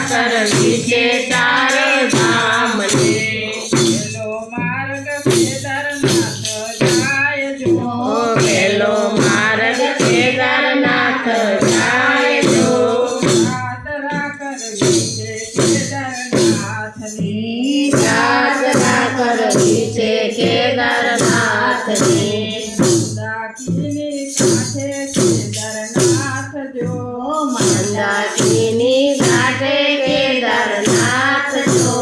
કરવી છે ચાર ધામને પેલો માર્ગ કેદારનાથ જાય જો પેલો માર્ગ કેદારનાથ જાય જો યાત્રા કરવી છે કેદારનાથની યાત્રા કરવી છે કેદારનાથની મંદાકીની કાંઠે કેદારનાથ જો મંદાકીની ઘાટે કેદારનાથ જો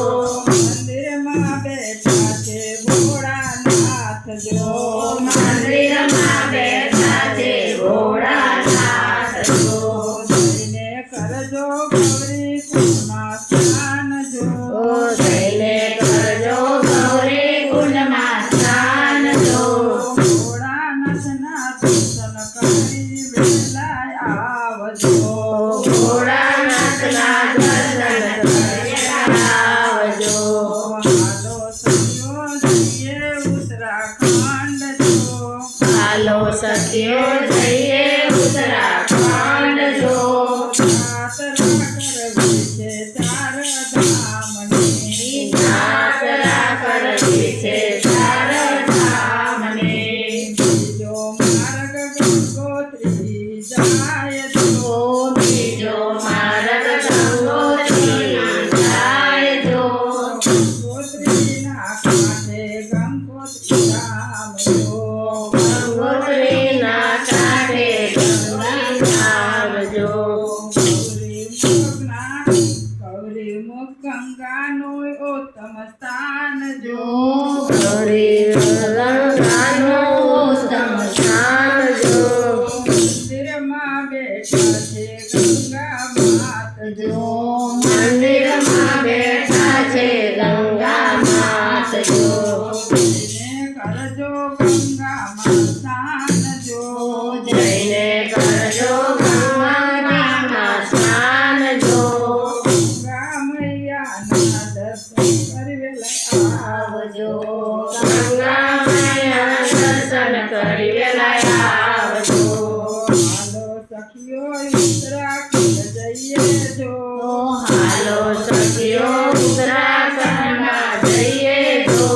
મંદિરમાં બેઠા છે ભોળાનાથ જો મંદિરમાં બેઠા છે ભોળાનાથ જો જઈને કરજો ગૌરી કુંડમાં સ્નાન જો જઈને કરજો ગૌરી કુંડમાં સ્નાન જો ભોળાનાથના દર્શન કરી વેલાય આવજો ભોળાનાથના દર્શન કરી આવજો હાલો સખીઓ જઈએ ઉત્તરાખંડ જો હાલો સખીઓ જઈએ ઉત્તરાખંડ જો યાત્રા કરવી છે ચાર ધામને યાત્રા બીજો કરવી છે ચાર ધામને માર્ગ ગંગોત્રી જાય જો બીજો માર્ગ ગંગોત્રી જાય જો ગંગોત્રીના કાંઠે ગંગોત્રી ધામ જો ગંગોત્રીના કાંઠે ગંગા ધામ જો ગૌરીમુખ ગંગાનું ઉત્તમ સ્થાન જો ગૌરી ગંગાનું ઉત્તમ સ્થાન જો મંદિરમાં બેઠા છે ગંગા માત જો મંદિરમાં બેઠા છે ગંગા માત જો જઈને કરજો ગંગામાં સ્નાન જો જઈને કરજો ગંગામાં સ્નાન જો ગંગા મૈયાના દર્શન કરી વેલાય આવજો ગંગા મૈયા દર્શન કરી વેલાય આવજો હાલો સખીઓ ઉત્તરાખંડ જઈએ જો હાલો સખીઓ ઉત્તરાખંડમાં જઈએ જો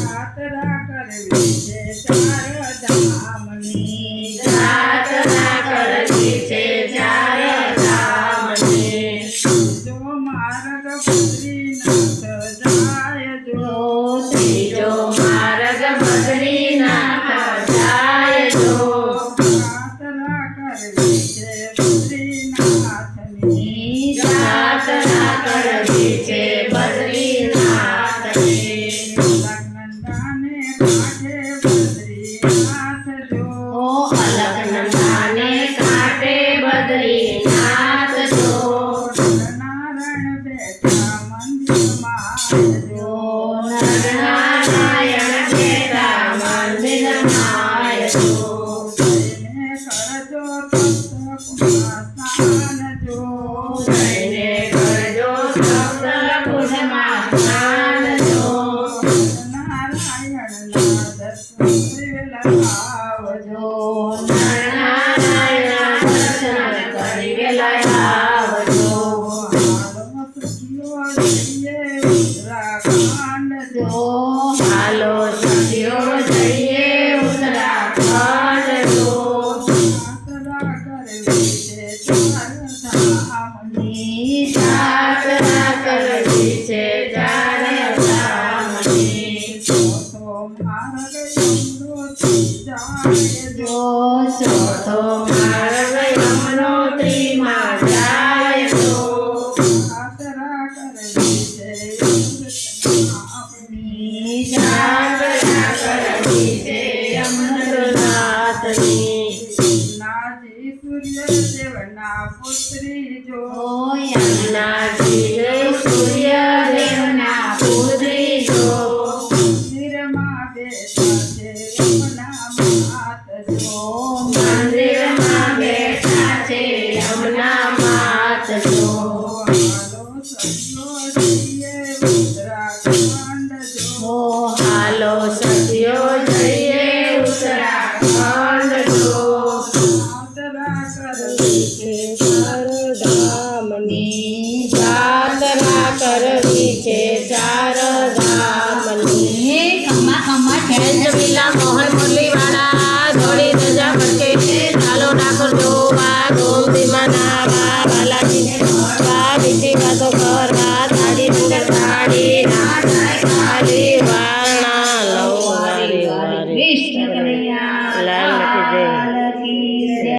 યાત્રા કરવી છે ચાર ધામની યાત્રા કરવી છે ચાર ધામની જો માર્ગ બદ્રીનાથ જાય જો ત્રીજો માર્ગ બદ્રીનાથ જાય જો યાત્રા કરવી છે બદ્રીનાથની યાત્રા કરવી છે બદ્રીનાથની લગ્નદાને કાંઠે બદ્રીનાથ જો અલકનંદાને કાંઠે બદ્રીનાથ જો નારાયણ બેઠા મંદિરમાં જો નરનારાયણ બેઠા મંદિરમાં જો જઈને કરજો તપ્તકુંડમાં સ્નાન જો જઈને કરજો સપ્તકુંડમાં સ્નાન જો નારાયણના દર્શન વેલા આવજો નરનારાયણ દર્શન કરી વેલાય આવજો હાલો સખીઓ જઈએ ઉત્તરાખંડ જો હાલો સખીઓ જઈએ ઉત્તરાખંડ જો યાત્રા કરવી છે ચાર ધામની યાત્રા કરવી છે ચાર ધામની ચોથો માર્ગ યમનોત્રી જાય જો ચોથો માર્ગ યમનોત્રીમાં જાય જો યાત્રા કરવી છે આપની યાત્રા કરવી છે યમનાથની નાજી સૂર્યદેવના પુત્રી જો યમુનાજી સૂર્યદેવના પુત્રી જો મંદિરમાં બેઠા છે યમુના માત જો મંદિરમાં બેઠા છે યમુના માત જો હાલો સખીઓ જઈએ ઉત્તરાખંડ જો હાલો સખીઓ જઈએ ઉત્તરાખંડ જો યાત્રા કરવી છે ચાર ધામની જાત્રા કરવી છે ચાર ધામની. ખમ્મા ખમ્મા જમીલા મોહન મુરલીવાળા ધોળી ધજા ફરકે ચાલો ડાકોર જોવા ગોમતી મનાવા બાલાજીને મળવા મીઠી વાતો કરવા થાળી ડુંગર થાળી ના થાય ખાલી વાત